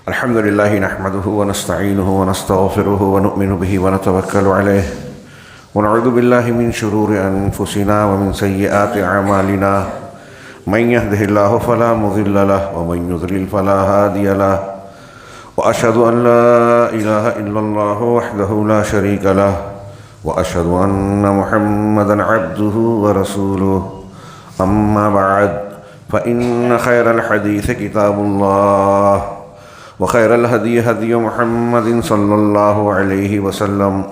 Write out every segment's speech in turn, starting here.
الحمد لله نحمده ونستعينه ونستغفره ونؤمن به ونتوكل عليه ونعوذ بالله من شرور أنفسنا ومن سيئات أعمالنا من يهده الله فلا مضل له ومن يضلل فلا هادي له وأشهد أن لا إله إلا الله وحده لا شريك له وأشهد أن محمدا عبده ورسوله أما بعد فإن خير الحديث كتاب الله وخير الهدي هدي محمد صلى الله عليه وسلم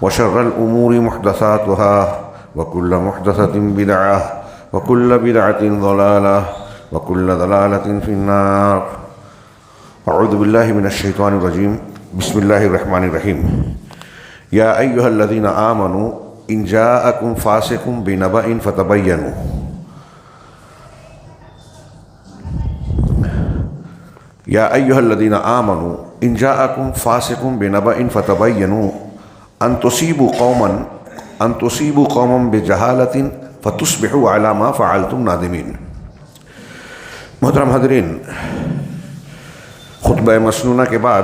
وشر الأمور محدثاتها وكل محدثة بدعة وكل بدعة ضلالة وكل ضلالة في النار. أعوذ بالله من الشيطان الرجيم. بسم الله الرحمن الرحيم. يا أيها الذين آمنوا إن جاءكم فاسق بنبأ فتبينوا. یا ایھا الذین آمنوا ان جاءکم فاسق بنبأ فتبینوا ان تصیبوا قوما بجہالۃ فتصبحوا علی ما فعلتم نادمین. محترم حاضرین، خطبہ مسنونہ کے بعد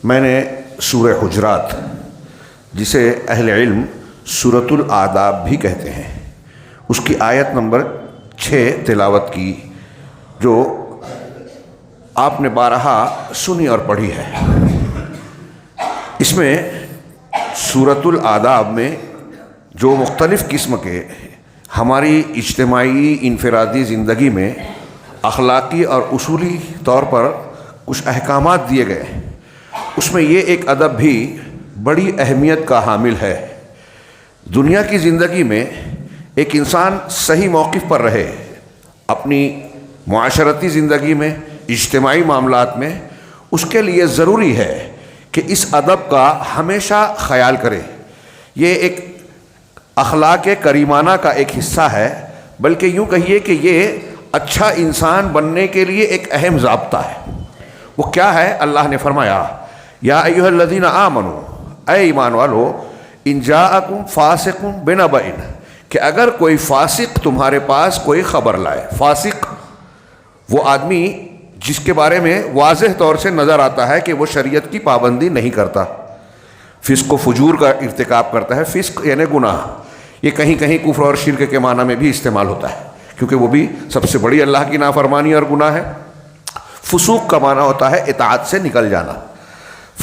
میں نے سورہ حجرات، جسے اہل علم سورۃ الآداب بھی کہتے ہیں، اس کی آیت نمبر 6 تلاوت کی، جو آپ نے بارہا سنی اور پڑھی ہے. اس میں سورۃ الآداب میں جو مختلف قسم کے ہماری اجتماعی انفرادی زندگی میں اخلاقی اور اصولی طور پر کچھ احکامات دیے گئے، اس میں یہ ایک ادب بھی بڑی اہمیت کا حامل ہے. دنیا کی زندگی میں ایک انسان صحیح موقف پر رہے، اپنی معاشرتی زندگی میں، اجتماعی معاملات میں، اس کے لیے ضروری ہے کہ اس ادب کا ہمیشہ خیال کرے. یہ ایک اخلاق کریمانہ کا ایک حصہ ہے، بلکہ یوں کہیے کہ یہ اچھا انسان بننے کے لیے ایک اہم ضابطہ ہے. وہ کیا ہے؟ اللہ نے فرمایا یا ایھا الذین آمنوا، اے ایمان والو، ان جاءکم فاسق بنبأ، کہ اگر کوئی فاسق تمہارے پاس کوئی خبر لائے. فاسق وہ آدمی جس کے بارے میں واضح طور سے نظر آتا ہے کہ وہ شریعت کی پابندی نہیں کرتا، فسق و فجور کا ارتکاب کرتا ہے. فسق یعنی گناہ، یہ کہیں کہیں کفر اور شرک کے معنی میں بھی استعمال ہوتا ہے، کیونکہ وہ بھی سب سے بڑی اللہ کی نافرمانی اور گناہ ہے. فسوق کا معنی ہوتا ہے اطاعت سے نکل جانا.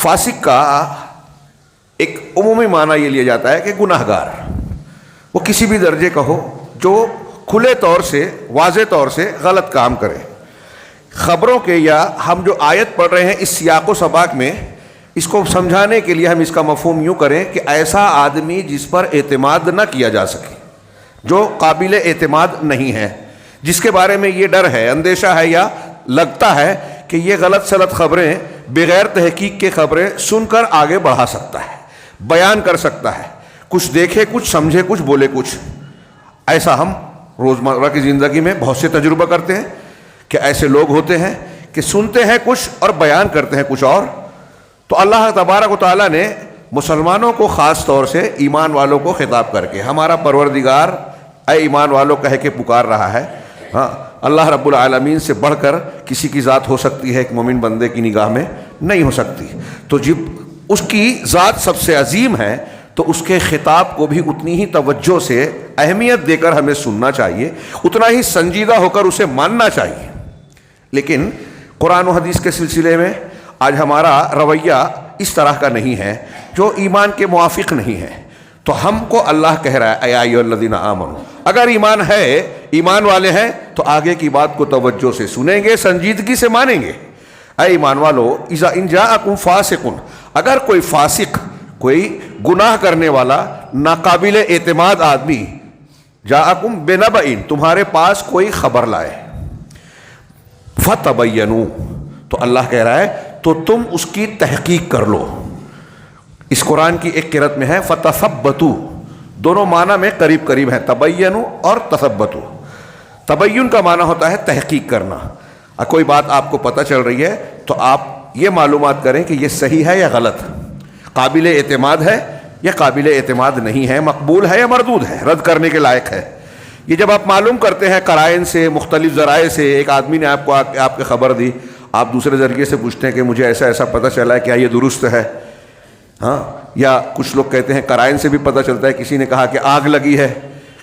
فاسق کا ایک عمومی معنی یہ لیا جاتا ہے کہ گناہ گار، وہ کسی بھی درجے کا ہو، جو کھلے طور سے واضح طور سے غلط کام کرے. خبروں کے یا ہم جو آیت پڑھ رہے ہیں اس سیاق و سباق میں، اس کو سمجھانے کے لیے ہم اس کا مفہوم یوں کریں کہ ایسا آدمی جس پر اعتماد نہ کیا جا سکے، جو قابل اعتماد نہیں ہے، جس کے بارے میں یہ ڈر ہے، اندیشہ ہے یا لگتا ہے کہ یہ غلط سلط خبریں، بغیر تحقیق کے خبریں سن کر آگے بڑھا سکتا ہے، بیان کر سکتا ہے، کچھ دیکھے کچھ، سمجھے کچھ، بولے کچھ. ایسا ہم روزمرہ کی زندگی میں بہت سے تجربہ کرتے ہیں کہ ایسے لوگ ہوتے ہیں کہ سنتے ہیں کچھ اور بیان کرتے ہیں کچھ اور. تو اللہ تبارک و تعالیٰ نے مسلمانوں کو خاص طور سے ایمان والوں کو خطاب کر کے، ہمارا پروردگار اے ایمان والوں کہہ کے پکار رہا ہے. ہاں، اللہ رب العالمین سے بڑھ کر کسی کی ذات ہو سکتی ہے ایک مومن بندے کی نگاہ میں؟ نہیں ہو سکتی. تو جب اس کی ذات سب سے عظیم ہے تو اس کے خطاب کو بھی اتنی ہی توجہ سے، اہمیت دے کر ہمیں سننا چاہیے، اتنا ہی سنجیدہ ہو کر اسے ماننا چاہیے. لیکن قرآن و حدیث کے سلسلے میں آج ہمارا رویہ اس طرح کا نہیں ہے، جو ایمان کے موافق نہیں ہے. تو ہم کو اللہ کہہ رہا ہے یا ایھا الذین آمنوا، اگر ایمان ہے، ایمان والے ہیں، تو آگے کی بات کو توجہ سے سنیں گے، سنجیدگی سے مانیں گے. اے ایمان والو، اذا ان جاءکم فاسق، اگر کوئی فاسق، کوئی گناہ کرنے والا، ناقابل اعتماد آدمی، جاءکم بنبأ، تمہارے پاس کوئی خبر لائے، فتبینوا، تو اللہ کہہ رہا ہے تو تم اس کی تحقیق کر لو. اس قرآن کی ایک قرأت میں ہے فتثبتوا، دونوں معنی میں قریب قریب ہیں، تبینوا اور تثبتوا. تبین کا معنی ہوتا ہے تحقیق کرنا. کوئی بات آپ کو پتہ چل رہی ہے تو آپ یہ معلومات کریں کہ یہ صحیح ہے یا غلط، قابل اعتماد ہے یا قابل اعتماد نہیں ہے، مقبول ہے یا مردود ہے، رد کرنے کے لائق ہے. یہ جب آپ معلوم کرتے ہیں قرائن سے، مختلف ذرائع سے، ایک آدمی نے آپ کو کے خبر دی آپ دوسرے ذریعے سے پوچھتے ہیں کہ مجھے ایسا ایسا پتہ چلا ہے، کیا یہ درست ہے؟ ہاں، یا کچھ لوگ کہتے ہیں قرائن سے بھی پتہ چلتا ہے، کسی نے کہا کہ آگ لگی ہے،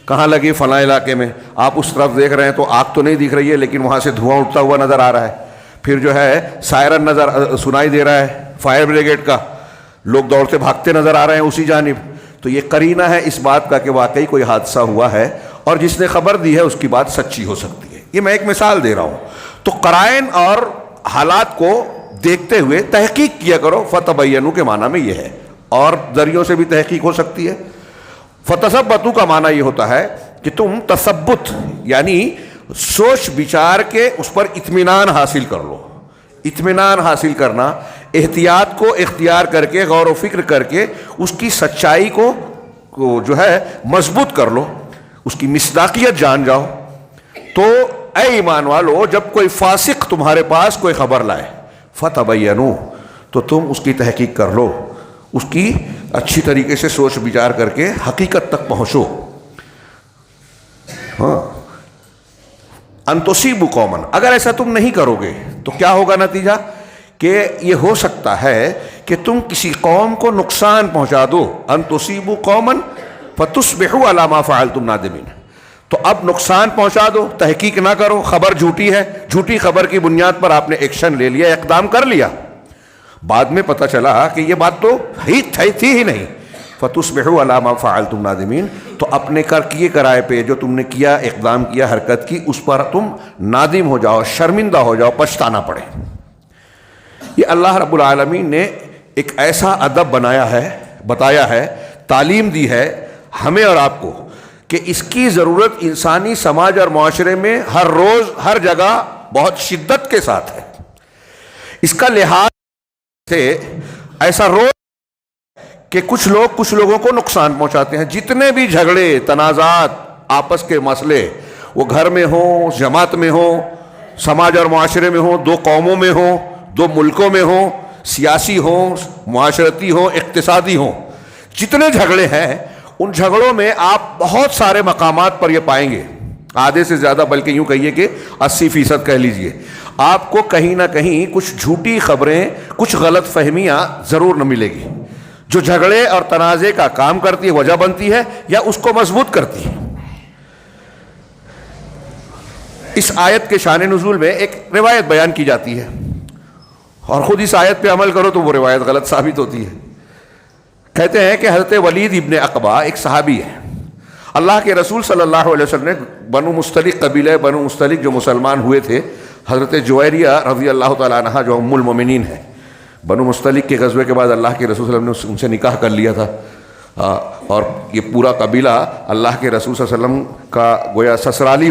کہاں لگی؟ فلاں علاقے میں، آپ اس طرف دیکھ رہے ہیں تو آگ تو نہیں دکھ رہی ہے لیکن وہاں سے دھواں اٹھتا ہوا نظر آ رہا ہے، پھر جو ہے سائرن سنائی دے رہا ہے فائر بریگیڈ کا، لوگ دوڑتے بھاگتے نظر آ رہے ہیں اسی جانب، تو یہ قرینہ ہے اس بات کا کہ واقعی کوئی حادثہ ہوا ہے اور جس نے خبر دی ہے اس کی بات سچی ہو سکتی ہے۔ یہ میں ایک مثال دے رہا ہوں۔ تو قرائن اور حالات کو دیکھتے ہوئے تحقیق کیا کرو، فتبینوا کے معنی میں یہ ہے، اور ذریعوں سے بھی تحقیق ہو سکتی ہے۔ فتثبتوا کا معنی یہ ہوتا ہے کہ تم تثبت یعنی سوچ بچار کے اس پر اطمینان حاصل کر لو۔ اطمینان حاصل کرنا، احتیاط کو اختیار کر کے، غور و فکر کر کے اس کی سچائی کو جو ہے مضبوط کر لو، اس کی مصداقیت جان جاؤ۔ تو اے ایمان والو، جب کوئی فاسق تمہارے پاس کوئی خبر لائے، فتبینوا، تو تم اس کی تحقیق کر لو، اس کی اچھی طریقے سے سوچ بچار کر کے حقیقت تک پہنچو۔ ہاں، ان تصیبوا قوما، اگر ایسا تم نہیں کرو گے تو کیا ہوگا نتیجہ؟ کہ یہ ہو سکتا ہے کہ تم کسی قوم کو نقصان پہنچا دو۔ ان تصیبوا قوما فتصبحوا علی ما فعلتم نادمین، تو اب نقصان پہنچا دو، تحقیق نہ کرو، خبر جھوٹی ہے، جھوٹی خبر کی بنیاد پر آپ نے ایکشن لے لیا، اقدام کر لیا، بعد میں پتہ چلا کہ یہ بات تو تھی ہی نہیں، فتصبحوا علی ما فعلتم نادمین، تو اپنے کیے کرائے پہ جو تم نے کیا، اقدام کیا، حرکت کی، اس پر تم نادم ہو جاؤ، شرمندہ ہو جاؤ، پچھتانا پڑے۔ یہ اللہ رب العالمین نے ایک ایسا ادب بنایا ہے، بتایا ہے، تعلیم دی ہے ہمیں اور آپ کو کہ اس کی ضرورت انسانی سماج اور معاشرے میں ہر روز ہر جگہ بہت شدت کے ساتھ ہے۔ اس کا لحاظ سے ایسا روز کہ کچھ لوگوں کو نقصان پہنچاتے ہیں۔ جتنے بھی جھگڑے، تنازعات، آپس کے مسئلے، وہ گھر میں ہوں، جماعت میں ہوں، سماج اور معاشرے میں ہوں، دو قوموں میں ہوں، دو ملکوں میں ہوں، سیاسی ہوں، معاشرتی ہوں، اقتصادی ہوں، جتنے جھگڑے ہیں ان جھگڑوں میں آپ بہت سارے مقامات پر یہ پائیں گے، آدھے سے زیادہ، بلکہ یوں کہیے کہ 80% کہہ لیجئے، آپ کو کہیں نہ کہیں کچھ جھوٹی خبریں، کچھ غلط فہمیاں ضرور نہ ملے گی، جو جھگڑے اور تنازع کا کام کرتی ہے، وجہ بنتی ہے یا اس کو مضبوط کرتی ہے۔ اس آیت کے شان نزول میں ایک روایت بیان کی جاتی ہے، اور خود اس آیت پہ عمل کرو تو وہ روایت غلط ثابت ہوتی ہے۔ کہتے ہیں کہ حضرت ولید ابن عقبہ ایک صحابی ہے، اللہ کے رسول صلی اللہ علیہ وسلم نے بنو مستلق، قبیلہ بنو مستلق جو مسلمان ہوئے تھے، حضرت جویریہ رضی اللہ تعالیٰ عنہا جو ام المومنین ہے، بنو مستلق کے غزوے کے بعد اللہ کے رسول صلی اللہ علیہ وسلم نے ان سے نکاح کر لیا تھا، اور یہ پورا قبیلہ اللہ کے رسول صلی اللہ علیہ وسلم کا گویا سسرالی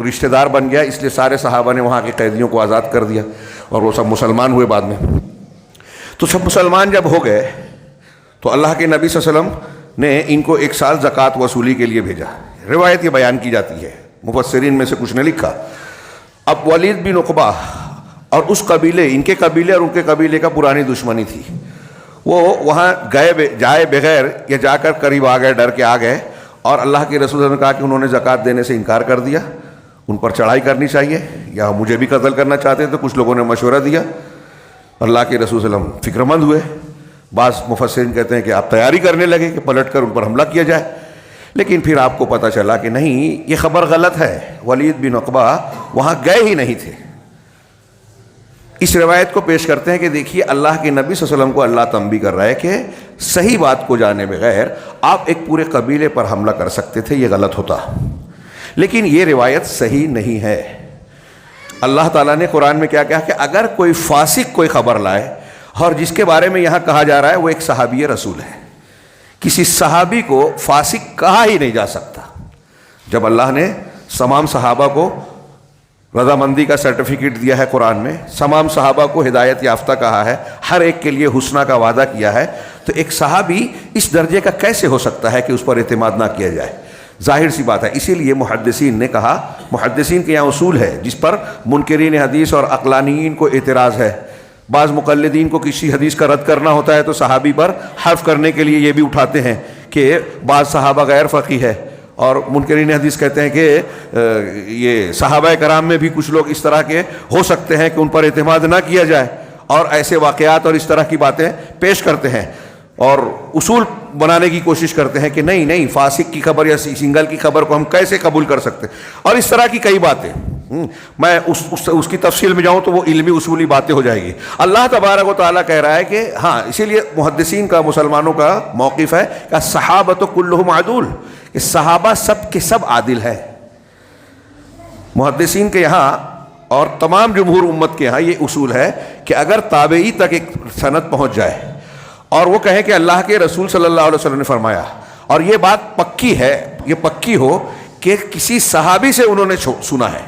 رشتہ دار بن گیا، اس لیے سارے صحابہ نے وہاں کے قیدیوں کو آزاد کر دیا اور وہ سب مسلمان ہوئے بعد میں۔ تو سب مسلمان جب ہو گئے تو اللہ کے نبی صلی اللہ علیہ وسلم نے ان کو ایک سال زکوٰۃ وصولی کے لیے بھیجا۔ روایت یہ بیان کی جاتی ہے، مفسرین میں سے کچھ نے لکھا، اب ولید بن عقبہ اور اس قبیلے، ان کے قبیلے اور ان کے قبیلے کا پرانی دشمنی تھی، وہ وہاں جائے بغیر یا جا کر قریب آ گئے، ڈر کے آ گئے، اور اللہ کے رسول نے کہا کہ انہوں نے زکوٰۃ دینے سے انکار کر دیا، ان پر چڑھائی کرنی چاہیے، یا مجھے بھی قتل کرنا چاہتے ہیں۔ تو کچھ لوگوں نے مشورہ دیا، اللہ کے رسول صلی اللہ علیہ وسلم فکر مند ہوئے، بعض مفسرین کہتے ہیں کہ آپ تیاری کرنے لگے کہ پلٹ کر ان پر حملہ کیا جائے، لیکن پھر آپ کو پتہ چلا کہ نہیں، یہ خبر غلط ہے، ولید بن عقبہ وہاں گئے ہی نہیں تھے۔ اس روایت کو پیش کرتے ہیں کہ دیکھیے اللہ کے نبی صلی اللہ علیہ وسلم کو اللہ تنبیہ کر رہا ہے کہ صحیح بات کو جانے بغیر آپ ایک پورے قبیلے پر حملہ کر سکتے تھے، یہ غلط ہوتا، لیکن یہ روایت صحیح نہیں ہے۔ اللہ تعالیٰ نے قرآن میں کیا کہا کہ اگر کوئی فاسق کوئی خبر لائے، اور جس کے بارے میں یہاں کہا جا رہا ہے وہ ایک صحابی رسول ہے، کسی صحابی کو فاسق کہا ہی نہیں جا سکتا۔ جب اللہ نے تمام صحابہ کو رضامندی کا سرٹیفکیٹ دیا ہے، قرآن میں تمام صحابہ کو ہدایت یافتہ کہا ہے، ہر ایک کے لیے حسنہ کا وعدہ کیا ہے، تو ایک صحابی اس درجے کا کیسے ہو سکتا ہے کہ اس پر اعتماد نہ کیا جائے؟ ظاہر سی بات ہے۔ اسی لیے محدثین نے کہا، محدثین کے یہاں اصول ہے جس پر منکرین حدیث اور عقلانیین کو اعتراض ہے۔ بعض مقلدین کو کسی حدیث کا رد کرنا ہوتا ہے تو صحابی پر حرف کرنے کے لیے یہ بھی اٹھاتے ہیں کہ بعض صحابہ غیر فقیہ ہے، اور منکرین حدیث کہتے ہیں کہ یہ صحابہ کرام میں بھی کچھ لوگ اس طرح کے ہو سکتے ہیں کہ ان پر اعتماد نہ کیا جائے، اور ایسے واقعات اور اس طرح کی باتیں پیش کرتے ہیں اور اصول بنانے کی کوشش کرتے ہیں کہ نہیں فاسق کی خبر یا سنگل کی خبر کو ہم کیسے قبول کر سکتے، اور اس طرح کی کئی باتیں. میں اس کی تفصیل میں جاؤں تو وہ علمی اصولی باتیں ہو جائے گی. اللہ تبارک و تعالیٰ کہہ رہا ہے کہ ہاں، اسی لیے محدثین کا، مسلمانوں کا موقف ہے کہ صحابۃ کلھم عدول، کہ صحابہ سب کے سب عادل ہے. محدثین کے یہاں اور تمام جمہور امت کے یہاں یہ اصول ہے کہ اگر تابعی تک ایک سند پہنچ جائے اور وہ کہیں کہ اللہ کے رسول صلی اللہ علیہ وسلم نے فرمایا، اور یہ بات پکی ہے، یہ پکی ہو کہ کسی صحابی سے انہوں نے سنا ہے.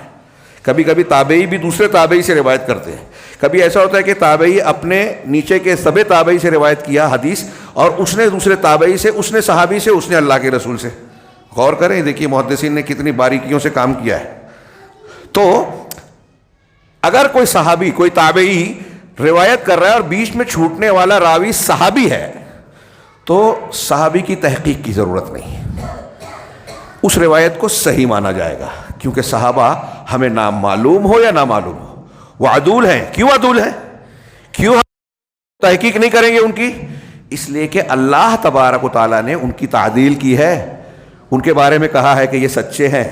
کبھی کبھی تابعی بھی دوسرے تابعی سے روایت کرتے ہیں. کبھی ایسا ہوتا ہے کہ تابعی اپنے نیچے کے سبے تابعی سے روایت کیا حدیث، اور اس نے دوسرے تابعی سے، اس نے صحابی سے، اس نے اللہ کے رسول سے. غور کریں، دیکھیے محدثین نے کتنی باریکیوں سے کام کیا ہے. تو اگر کوئی صحابی، کوئی تابعی روایت کر رہا ہے اور بیچ میں چھوٹنے والا راوی صحابی ہے، تو صحابی کی تحقیق کی ضرورت نہیں، اس روایت کو صحیح مانا جائے گا، کیونکہ صحابہ ہمیں نام معلوم ہو یا نہ معلوم ہو وہ عدول ہیں. کیوں عدول ہیں؟ کیوں ہم تحقیق نہیں کریں گے ان کی؟ اس لیے کہ اللہ تبارک و تعالیٰ نے ان کی تعدیل کی ہے، ان کے بارے میں کہا ہے کہ یہ سچے ہیں،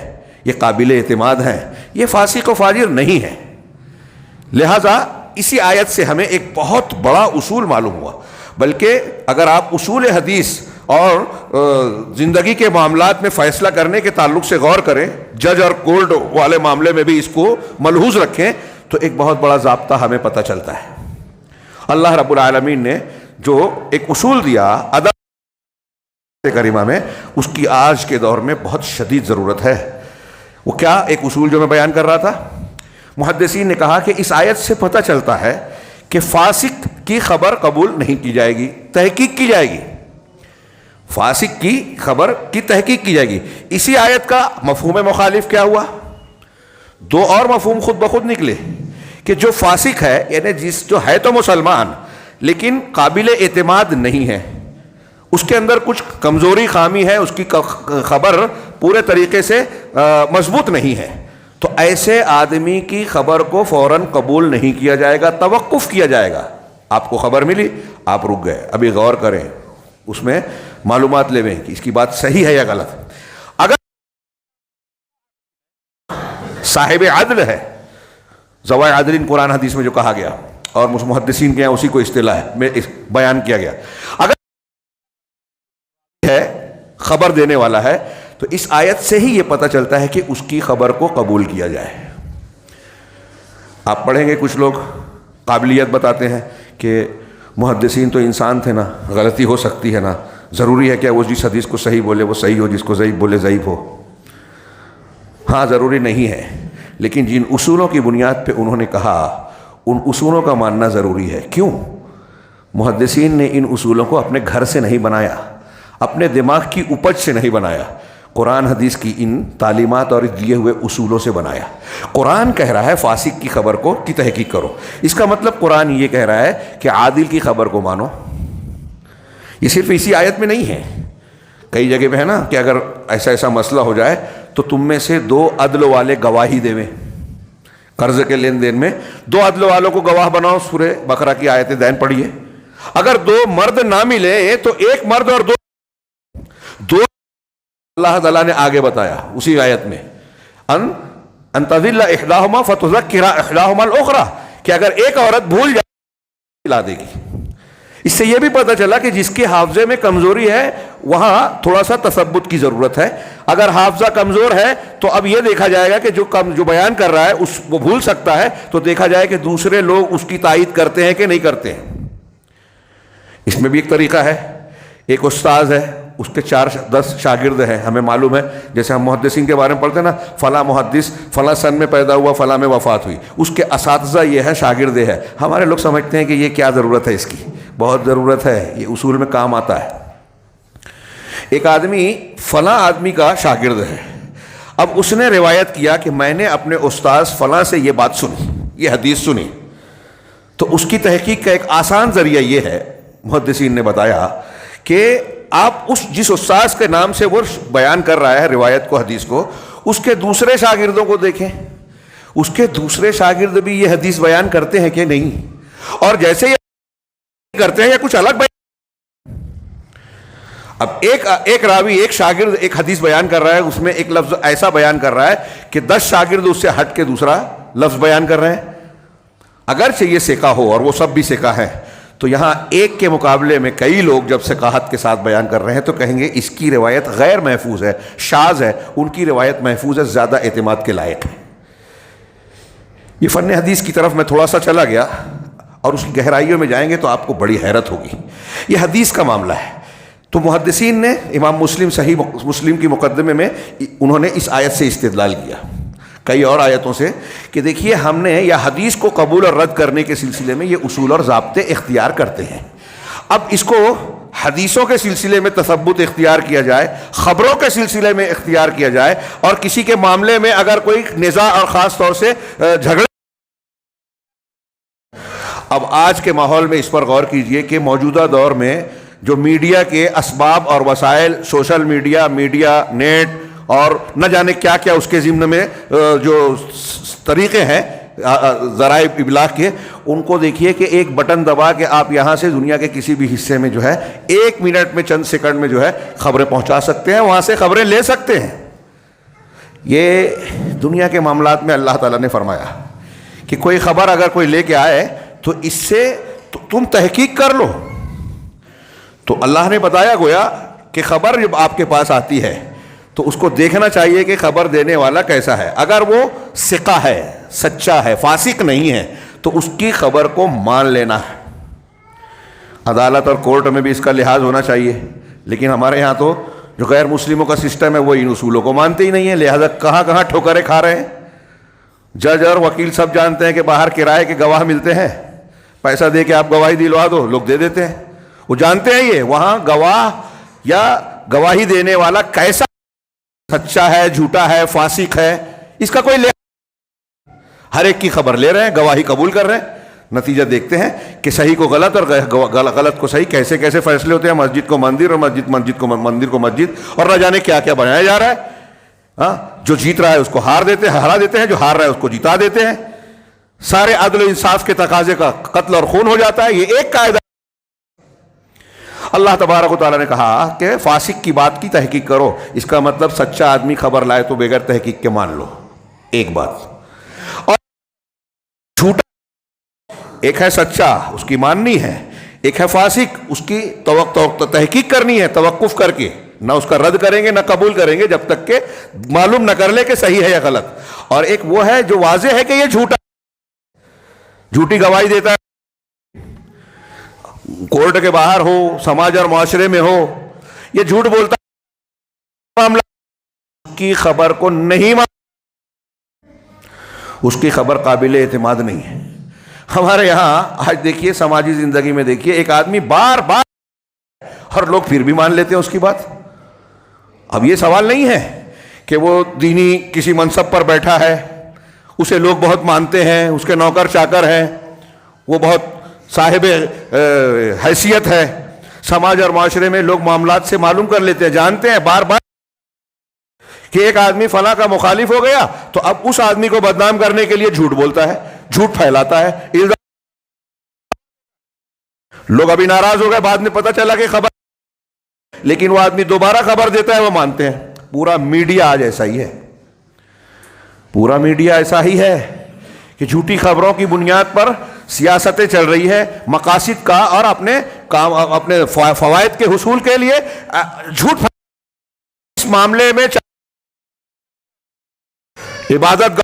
یہ قابل اعتماد ہیں، یہ فاسق و فاجر نہیں ہیں. لہذا اسی آیت سے ہمیں ایک بہت بڑا اصول معلوم ہوا. بلکہ اگر آپ اصول حدیث اور زندگی کے معاملات میں فیصلہ کرنے کے تعلق سے غور کریں، جج اور کورٹ والے معاملے میں بھی اس کو ملحوظ رکھیں، تو ایک بہت بڑا ضابطہ ہمیں پتہ چلتا ہے. اللہ رب العالمین نے جو ایک اصول دیا ادب کریمہ میں، اس کی آج کے دور میں بہت شدید ضرورت ہے. وہ کیا ایک اصول جو میں بیان کر رہا تھا؟ محدثین نے کہا کہ اس آیت سے پتہ چلتا ہے کہ فاسق کی خبر قبول نہیں کی جائے گی، تحقیق کی جائے گی. فاسق کی خبر کی تحقیق کی جائے گی. اسی آیت کا مفہوم مخالف کیا ہوا؟ دو اور مفہوم خود بخود نکلے کہ جو فاسق ہے، یعنی جو ہے تو مسلمان لیکن قابل اعتماد نہیں ہے، اس کے اندر کچھ کمزوری خامی ہے، اس کی خبر پورے طریقے سے مضبوط نہیں ہے، تو ایسے آدمی کی خبر کو فوراً قبول نہیں کیا جائے گا، توقف کیا جائے گا. آپ کو خبر ملی، آپ رک گئے، ابھی غور کریں، اس میں معلومات لے لیں کہ اس کی بات صحیح ہے یا غلط. اگر صاحب عدل ہے، ذوی عدل قرآن حدیث میں جو کہا گیا اور محدثین کے یہاں اسی کو اصطلاح میں بیان کیا گیا، اگر ہے خبر دینے والا ہے، تو اس آیت سے ہی یہ پتہ چلتا ہے کہ اس کی خبر کو قبول کیا جائے. آپ پڑھیں گے کچھ لوگ قابلیت بتاتے ہیں کہ محدثین تو انسان تھے نا، غلطی ہو سکتی ہے نا، ضروری ہے کہ وہ جس حدیث کو صحیح بولے وہ صحیح ہو، جس کو ضعیف بولے ضعیف ہو. ہاں ضروری نہیں ہے، لیکن جن اصولوں کی بنیاد پہ انہوں نے کہا ان اصولوں کا ماننا ضروری ہے. کیوں؟ محدثین نے ان اصولوں کو اپنے گھر سے نہیں بنایا، اپنے دماغ کی اپج سے نہیں بنایا، قرآن حدیث کی ان تعلیمات اور دیے ہوئے اصولوں سے بنایا. قرآن کہہ رہا ہے فاسق کی خبر کو کی تحقیق کرو، اس کا مطلب قرآن یہ کہہ رہا ہے کہ عادل کی خبر کو مانو. یہ صرف اسی آیت میں نہیں ہے، کئی جگہ پہ ہے نا کہ اگر ایسا مسئلہ ہو جائے تو تم میں سے 2 عدل والے گواہی دے. قرض کے لین دین میں 2 عدل والوں کو گواہ بناؤ، سورہ بقرہ کی آیت دین پڑھیے. اگر 2 مرد نہ ملے تو 1 مرد اور 2 اللہ تعالیٰ نے آگے بتایا اسی آیت میں ان تضل احداہما فتذکر احداہما الاخری، کہ اگر ایک عورت بھول جائے لا دے گی. اس سے یہ بھی پتہ چلا کہ جس کے حافظے میں کمزوری ہے وہاں تھوڑا سا تثبت کی ضرورت ہے. اگر حافظہ کمزور ہے تو اب یہ دیکھا جائے گا کہ جو بیان کر رہا ہے وہ بھول سکتا ہے، تو دیکھا جائے کہ دوسرے لوگ اس کی تائید کرتے ہیں کہ نہیں کرتے ہیں. اس میں بھی ایک طریقہ ہے. ایک استاذ ہے، اس کے 4-10 شاگرد ہیں، ہمیں معلوم ہے، جیسے ہم محدثین کے بارے میں پڑھتے ہیں نا، فلاں محدث فلاں سن میں پیدا ہوا، فلاں میں وفات ہوئی، اس کے اساتذہ یہ ہے، شاگرد ہے. ہمارے لوگ سمجھتے ہیں کہ یہ کیا ضرورت ہے، اس کی بہت ضرورت ہے، یہ اصول میں کام آتا ہے. ایک آدمی فلاں آدمی کا شاگرد ہے، اب اس نے روایت کیا کہ میں نے اپنے استاذ فلاں سے یہ بات سنی، یہ حدیث سنی، تو اس کی تحقیق کا ایک آسان ذریعہ یہ ہے، محدثین نے بتایا کہ آپ جس استاذ کے نام سے وہ بیان کر رہا ہے روایت کو، حدیث کو، اس کے دوسرے شاگردوں کو دیکھیں، اس کے دوسرے شاگرد بھی یہ حدیث بیان کرتے ہیں کہ نہیں، اور جیسے یہ کرتے ہیں یا کچھ الگ بیان۔ اب ایک راوی، ایک شاگرد ایک حدیث بیان کر رہا ہے، اس میں ایک لفظ ایسا بیان کر رہا ہے کہ 10 شاگرد اس سے ہٹ کے دوسرا لفظ بیان کر رہے ہیں، اگرچہ یہ ثقہ ہو اور وہ سب بھی ثقہ ہیں، تو یہاں ایک کے مقابلے میں کئی لوگ جب ثقاہت کے ساتھ بیان کر رہے ہیں تو کہیں گے اس کی روایت غیر محفوظ ہے، شاذ ہے، ان کی روایت محفوظ ہے، زیادہ اعتماد کے لائق ہے۔ یہ فن حدیث کی طرف میں تھوڑا سا چلا گیا، اور اس کی گہرائیوں میں جائیں گے تو آپ کو بڑی حیرت ہوگی۔ یہ حدیث کا معاملہ ہے، تو محدثین نے امام مسلم صحیح مسلم کی مقدمے میں انہوں نے اس آیت سے استدلال کیا، کئی اور آیتوں سے، کہ دیکھیے ہم نے یا حدیث کو قبول اور رد کرنے کے سلسلے میں یہ اصول اور ضابطے اختیار کرتے ہیں۔ اب اس کو حدیثوں کے سلسلے میں تثبت اختیار کیا جائے، خبروں کے سلسلے میں اختیار کیا جائے، اور کسی کے معاملے میں اگر کوئی نزاع اور خاص طور سے جھگڑے، اب آج کے ماحول میں اس پر غور کیجئے کہ موجودہ دور میں جو میڈیا کے اسباب اور وسائل، سوشل میڈیا، نیٹ اور نہ جانے کیا کیا اس کے ضمن میں جو طریقے ہیں ذرائع ابلاغ کے، ان کو دیکھیے کہ ایک بٹن دبا کے آپ یہاں سے دنیا کے کسی بھی حصے میں جو ہے 1 منٹ میں، چند سیکنڈ میں جو ہے خبریں پہنچا سکتے ہیں، وہاں سے خبریں لے سکتے ہیں۔ یہ دنیا کے معاملات میں اللہ تعالیٰ نے فرمایا کہ کوئی خبر اگر کوئی لے کے آئے تو اس سے تم تحقیق کر لو۔ تو اللہ نے بتایا گویا کہ خبر جب آپ کے پاس آتی ہے تو اس کو دیکھنا چاہیے کہ خبر دینے والا کیسا ہے، اگر وہ ثقہ ہے، سچا ہے، فاسق نہیں ہے، تو اس کی خبر کو مان لینا ہے۔ عدالت اور کورٹ میں بھی اس کا لحاظ ہونا چاہیے، لیکن ہمارے ہاں تو جو غیر مسلموں کا سسٹم ہے وہ ان اصولوں کو مانتے ہی نہیں ہیں، لہذا کہاں کہاں ٹھوکریں کھا رہے ہیں۔ جج اور وکیل سب جانتے ہیں کہ باہر کرائے کے گواہ ملتے ہیں، پیسہ دے کے آپ گواہی دلوا دو، لوگ دے دیتے ہیں، وہ جانتے ہیں یہ وہاں گواہ یا گواہی دینے والا کیسا، سچا ہے، جھوٹا ہے، فاسق ہے، اس کا کوئی ہر ایک کی خبر لے رہے ہیں، گواہی قبول کر رہے ہیں، نتیجہ دیکھتے ہیں کہ صحیح کو غلط اور غلط کو صحیح کیسے کیسے فیصلے ہوتے ہیں، مسجد کو مندر اور مسجد کو مندر کو مسجد، اور نہ جانے کیا کیا بنایا جا رہا ہے۔ ہاں، جو جیت رہا ہے اس کو ہرا دیتے ہیں، جو ہار رہا ہے اس کو جتا دیتے ہیں، سارے عدل و انصاف کے تقاضے کا قتل اور خون ہو جاتا ہے۔ یہ ایک قاعدہ۔ اللہ تبارک و تعالیٰ نے کہا کہ فاسق کی بات کی تحقیق کرو، اس کا مطلب سچا آدمی خبر لائے تو بغیر تحقیق کے مان لو، ایک بات، اور جھوٹا ایک ہے سچا، اس کی ماننی ہے، ایک ہے فاسق، اس کی تحقیق کرنی ہے، توقف کر کے، نہ اس کا رد کریں گے نہ قبول کریں گے جب تک کہ معلوم نہ کر لے کہ صحیح ہے یا غلط۔ اور ایک وہ ہے جو واضح ہے کہ یہ جھوٹا، جھوٹی گواہی دیتا ہے، کورٹ کے باہر ہو، سماج اور معاشرے میں ہو، یہ جھوٹ بولتا ہے، معاملہ کی خبر کو نہیں اس کی خبر قابل اعتماد نہیں ہے۔ ہمارے یہاں آج دیکھیے سماجی زندگی میں دیکھیے ایک آدمی بار بار اور لوگ پھر بھی مان لیتے ہیں اس کی بات۔ اب یہ سوال نہیں ہے کہ وہ دینی کسی منصب پر بیٹھا ہے، اسے لوگ بہت مانتے ہیں، اس کے نوکر چاکر ہیں، وہ بہت صاحب حیثیت ہے، سماج اور معاشرے میں لوگ معاملات سے معلوم کر لیتے ہیں، جانتے ہیں بار بار کہ ایک آدمی فلاں کا مخالف ہو گیا تو اب اس آدمی کو بدنام کرنے کے لیے جھوٹ بولتا ہے، جھوٹ پھیلاتا ہے، لوگ ابھی ناراض ہو گئے، بعد میں پتہ چلا کہ خبر، لیکن وہ آدمی دوبارہ خبر دیتا ہے، وہ مانتے ہیں۔ پورا میڈیا آج ایسا ہی ہے، پورا میڈیا ایسا ہی ہے کہ جھوٹی خبروں کی بنیاد پر سیاستیں چل رہی ہے، مقاصد کا اور اپنے فوائد کے حصول کے لیے جھوٹ۔ اس معاملے میں عبادت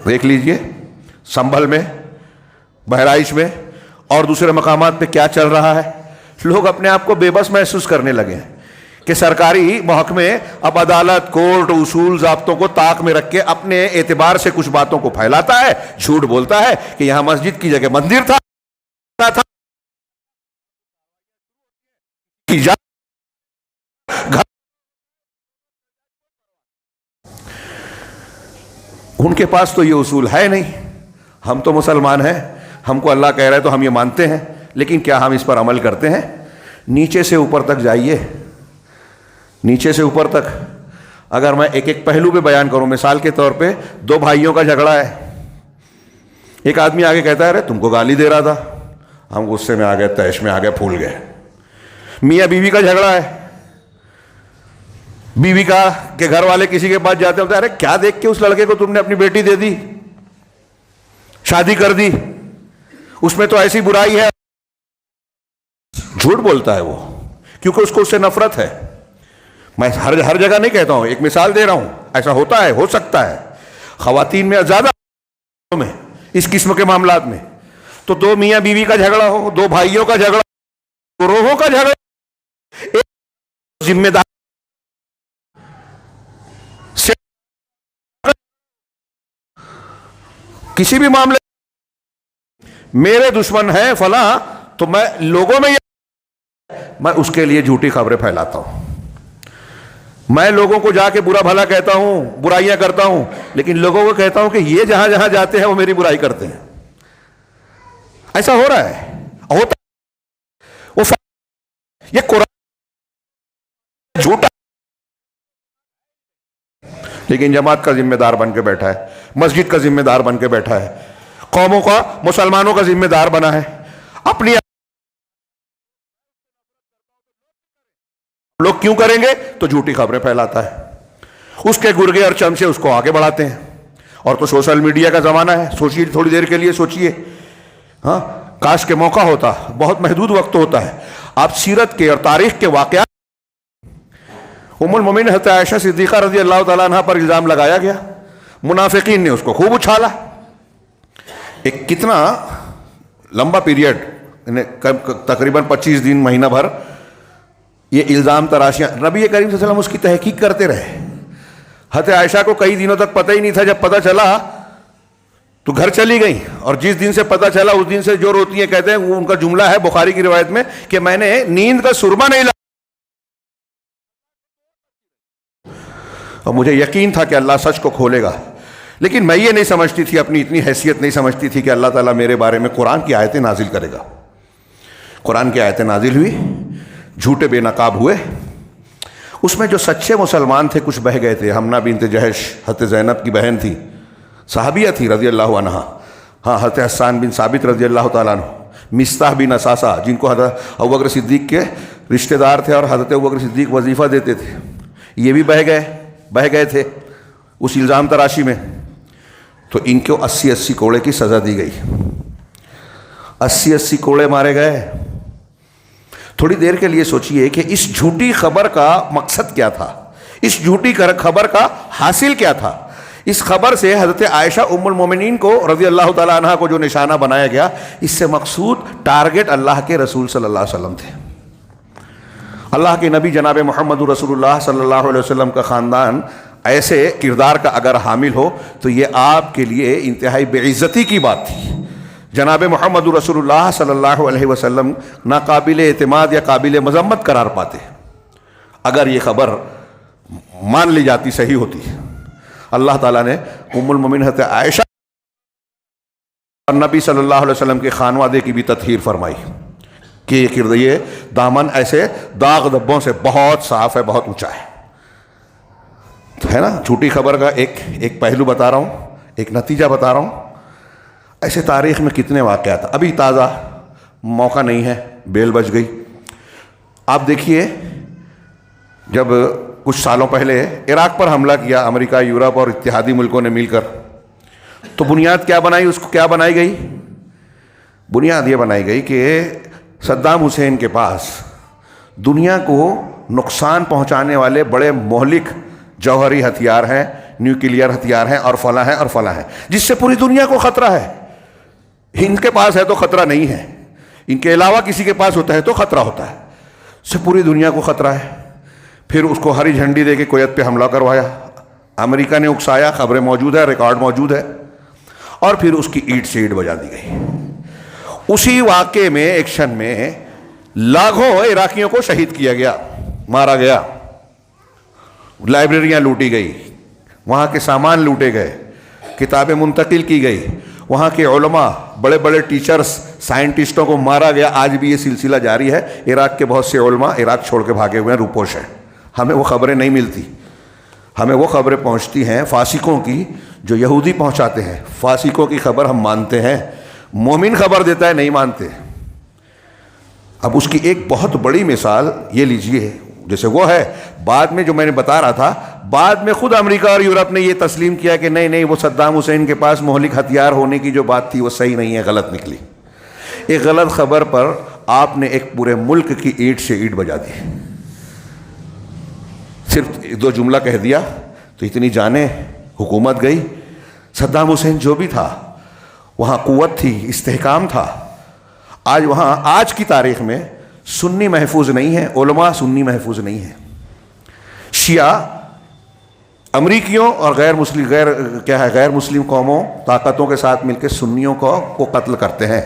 دیکھ لیجئے، سنبھل میں، بہرائچ میں اور دوسرے مقامات پہ کیا چل رہا ہے۔ لوگ اپنے آپ کو بے بس محسوس کرنے لگے ہیں کہ سرکاری محکمے اب عدالت، کورٹ، اصول، ضابطوں کو طاق میں رکھ کے اپنے اعتبار سے کچھ باتوں کو پھیلاتا ہے، جھوٹ بولتا ہے کہ یہاں مسجد کی جگہ مندر تھا، ان کے پاس تو یہ اصول ہے نہیں۔ ہم تو مسلمان ہیں، ہم کو اللہ کہہ رہا ہے تو ہم یہ مانتے ہیں، لیکن کیا ہم اس پر عمل کرتے ہیں؟ نیچے سے اوپر تک جائیے، نیچے سے اوپر تک. اگر میں ایک ایک پہلو پہ بیان کروں، مثال کے طور پہ دو بھائیوں کا جھگڑا ہے. ایک آدمی آگے کہتا ہے ارے تم کو گالی دے رہا تھا، ہم غصے میں آ گئے، تیش میں آ گئے، پھول گئے. میاں بیوی کا جھگڑا ہے، بیوی کا کہ گھر والے کسی کے پاس جاتے ہیں، ارے کیا دیکھ کے اس لڑکے کو تم نے اپنی بیٹی دے دی، شادی کر دی، اس میں تو ایسی برائی ہے. جھوٹ بولتا ہے وہ، کیونکہ اس کو اس سے نفرت ہے. میں ہر جگہ نہیں کہتا ہوں، ایک مثال دے رہا ہوں. ایسا ہوتا ہے، ہو سکتا ہے خواتین میں زیادہ میں اس قسم کے معاملات میں. تو دو میاں بیوی کا جھگڑا ہو، دو بھائیوں کا جھگڑا، گروہوں کا جھگڑا، ایک ذمہ دار کسی بھی معاملے میرے دشمن ہیں فلاں، تو میں لوگوں میں میں اس کے لیے جھوٹی خبریں پھیلاتا ہوں. میں لوگوں کو جا کے برا بھلا کہتا ہوں، برائیاں کرتا ہوں، لیکن لوگوں کو کہتا ہوں کہ یہ جہاں جہاں جاتے ہیں وہ میری برائی کرتے ہیں. ایسا ہو رہا ہے، ہوتا وہ یہ قرآن جھوٹا، لیکن جماعت کا ذمہ دار بن کے بیٹھا ہے، مسجد کا ذمہ دار بن کے بیٹھا ہے، قوموں کا، مسلمانوں کا ذمہ دار بنا ہے. اپنی لوگ کیوں کریں گے؟ تو جھوٹی خبریں پھیلاتا ہے، اس کے گرگے اور چمچے اس کو آگے بڑھاتے ہیں. اور تو سوشل میڈیا کا زمانہ ہے. سوچیے، تھوڑی دیر کے لیے سوچیے، ہاں کاش کے موقع ہوتا، بہت محدود وقت ہوتا ہے. آپ سیرت کے اور تاریخ کے واقعات، ام المومنین حضرت عائشہ صدیقہ رضی اللہ تعالیٰ عنہ پر الزام لگایا گیا، منافقین نے اس کو خوب اچھالا. ایک کتنا لمبا پیریڈ، تقریباً 25 دن، مہینہ بھر یہ الزام تراشیاں، نبی کریم صلی اللہ علیہ وسلم اس کی تحقیق کرتے رہے. حضرت عائشہ کو کئی دنوں تک پتہ ہی نہیں تھا. جب پتہ چلا تو گھر چلی گئی، اور جس دن سے پتہ چلا اس دن سے جو روتی ہیں، کہتے ہیں وہ ان کا جملہ ہے بخاری کی روایت میں کہ میں نے نیند کا سرما نہیں لایا، اور مجھے یقین تھا کہ اللہ سچ کو کھولے گا. لیکن میں یہ نہیں سمجھتی تھی، اپنی اتنی حیثیت نہیں سمجھتی تھی کہ اللہ تعالیٰ میرے بارے میں قرآن کی آیتیں نازل کرے گا. قرآن کی آیتیں نازل ہوئی، جھوٹے بے نقاب ہوئے. اس میں جو سچے مسلمان تھے کچھ بہہ گئے تھے. حمنہ بنت جہش حضرت زینب کی بہن تھی، صحابیہ تھی رضی اللہ عنہا. ہاں، حضرت حسان بن ثابت رضی اللہ تعالیٰ عنہ، مصطح بن اساسہ جن کو حضرت ابوبکر صدیق کے رشتہ دار تھے اور حضرت ابوبکر صدیق وظیفہ دیتے تھے، یہ بھی بہہ گئے تھے اس الزام تراشی میں. تو ان کو 80 کوڑے کی سزا دی گئی، 80 کوڑے مارے گئے. تھوڑی دیر کے لیے سوچئے کہ اس جھوٹی خبر کا مقصد کیا تھا، اس جھوٹی خبر کا حاصل کیا تھا. اس خبر سے حضرت عائشہ ام المومنین کو رضی اللہ تعالیٰ عنہ کو جو نشانہ بنایا گیا، اس سے مقصود ٹارگٹ اللہ کے رسول صلی اللہ علیہ وسلم تھے. اللہ کے نبی جناب محمد رسول اللہ صلی اللہ علیہ وسلم کا خاندان ایسے کردار کا اگر حامل ہو تو یہ آپ کے لیے انتہائی بے عزتی کی بات تھی. جناب محمد رسول اللہ صلی اللہ علیہ وسلم ناقابل اعتماد یا قابل مذمت قرار پاتے اگر یہ خبر مان لی جاتی، صحیح ہوتی. اللہ تعالیٰ نے ام المومنین حضرت عائشہ اور نبی صلی اللہ علیہ وسلم کے خانوادے کی بھی تطہیر فرمائی کہ یہ دامن ایسے داغ دبوں سے بہت صاف ہے، بہت اونچا ہے نا. جھوٹی خبر کا ایک پہلو بتا رہا ہوں، ایک نتیجہ بتا رہا ہوں. ایسے تاریخ میں کتنے واقعات، ابھی تازہ موقع نہیں ہے، بیل بج گئی. آپ دیکھیے، جب کچھ سالوں پہلے عراق پر حملہ کیا امریکہ، یورپ اور اتحادی ملکوں نے مل کر، تو بنیاد کیا بنائی، اس کو کیا بنائی گئی؟ بنیاد یہ بنائی گئی کہ صدام حسین کے پاس دنیا کو نقصان پہنچانے والے بڑے مہلک جوہری ہتھیار ہیں، نیوکلیئر ہتھیار ہیں، اور فلاں ہیں اور فلاں ہیں، جس سے پوری دنیا کو خطرہ ہے. ان کے پاس ہے تو خطرہ نہیں ہے، ان کے علاوہ کسی کے پاس ہوتا ہے تو خطرہ ہوتا ہے. اس سے پوری دنیا کو خطرہ ہے. پھر اس کو ہری جھنڈی دے کے کویت پہ حملہ کروایا، امریکہ نے اکسایا، خبریں موجود ہے، ریکارڈ موجود ہے، اور پھر اس کی اینٹ سے اینٹ بجا دی گئی. اسی واقعے میں، ایکشن میں لاکھوں عراقیوں کو شہید کیا گیا، مارا گیا، لائبریریاں لوٹی گئی، وہاں کے سامان لوٹے گئے، کتابیں منتقل کی گئی، وہاں کے علماء، بڑے بڑے ٹیچرز سائنٹسٹوں کو مارا گیا. آج بھی یہ سلسلہ جاری ہے. عراق کے بہت سے علماء عراق چھوڑ کے بھاگے ہوئے ہیں, روپوش ہیں. ہمیں وہ خبریں نہیں ملتی. ہمیں وہ خبریں پہنچتی ہیں فاسقوں کی جو یہودی پہنچاتے ہیں. فاسقوں کی خبر ہم مانتے ہیں, مومن خبر دیتا ہے نہیں مانتے. اب اس کی ایک بہت بڑی مثال یہ لیجئے, جیسے وہ ہے بعد میں جو میں نے بتا رہا تھا, بعد میں خود امریکہ اور یورپ نے یہ تسلیم کیا کہ نہیں وہ صدام حسین کے پاس مہلک ہتھیار ہونے کی جو بات تھی وہ صحیح نہیں ہے, غلط نکلی. ایک غلط خبر پر آپ نے ایک پورے ملک کی اینٹ سے اینٹ بجا دی. صرف 2 جملہ کہہ دیا تو اتنی جانیں حکومت گئی. صدام حسین جو بھی تھا وہاں قوت تھی, استحکام تھا. آج وہاں آج کی تاریخ میں سنی محفوظ نہیں ہے, علماء سنی محفوظ نہیں ہے. شیعہ امریکیوں اور غیر مسلم قوموں طاقتوں کے ساتھ مل کے سنیوں کو قتل کرتے ہیں.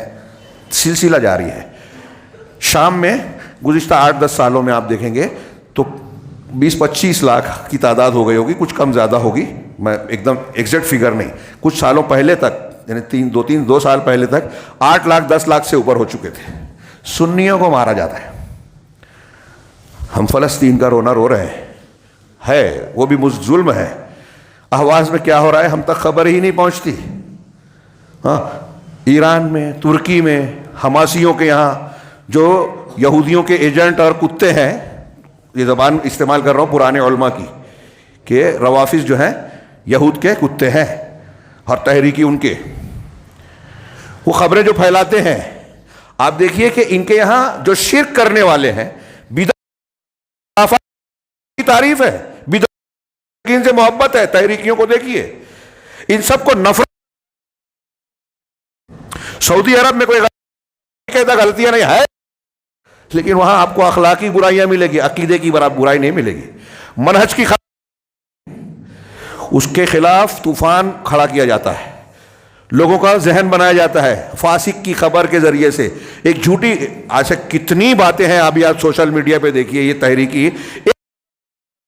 سلسلہ جاری ہے. شام میں گزشتہ 8-10 سالوں میں آپ دیکھیں گے تو 20-25 لاکھ کی تعداد ہو گئی ہوگی, کچھ کم زیادہ ہوگی, میں ایک دم ایگزیکٹ فگر نہیں. کچھ سالوں پہلے تک یعنی 2 سال پہلے تک 8 لاکھ 10 لاکھ سے اوپر ہو چکے تھے. سنیوں کو مارا جاتا ہے. ہم فلسطین کا رونا رو رہے ہیں, وہ بھی ظلم ہے. احواز میں کیا ہو رہا ہے ہم تک خبر ہی نہیں پہنچتی. ہاں, ایران میں, ترکی میں, حماسیوں کے یہاں جو یہودیوں کے ایجنٹ اور کتے ہیں, یہ زبان استعمال کر رہا ہوں پرانے علماء کی, کہ روافظ جو ہیں یہود کے کتے ہیں اور تحریکی ان کے, وہ خبریں جو پھیلاتے ہیں. آپ دیکھیے کہ ان کے یہاں جو شرک کرنے والے ہیں, بدعت کی تعریف ہے, بدعت سے محبت ہے. تحریکیوں کو دیکھیے, ان سب کو نفرت. سعودی عرب میں کوئی کہتا غلطیاں نہیں ہے, لیکن وہاں آپ کو اخلاقی برائیاں ملے گی, عقیدے کی برائی نہیں ملے گی. منہج کی اس کے خلاف طوفان کھڑا کیا جاتا ہے, لوگوں کا ذہن بنایا جاتا ہے فاسق کی خبر کے ذریعے سے. ایک جھوٹی, آج کتنی باتیں ہیں ابھی آپ سوشل میڈیا پہ دیکھیے, یہ تحریکی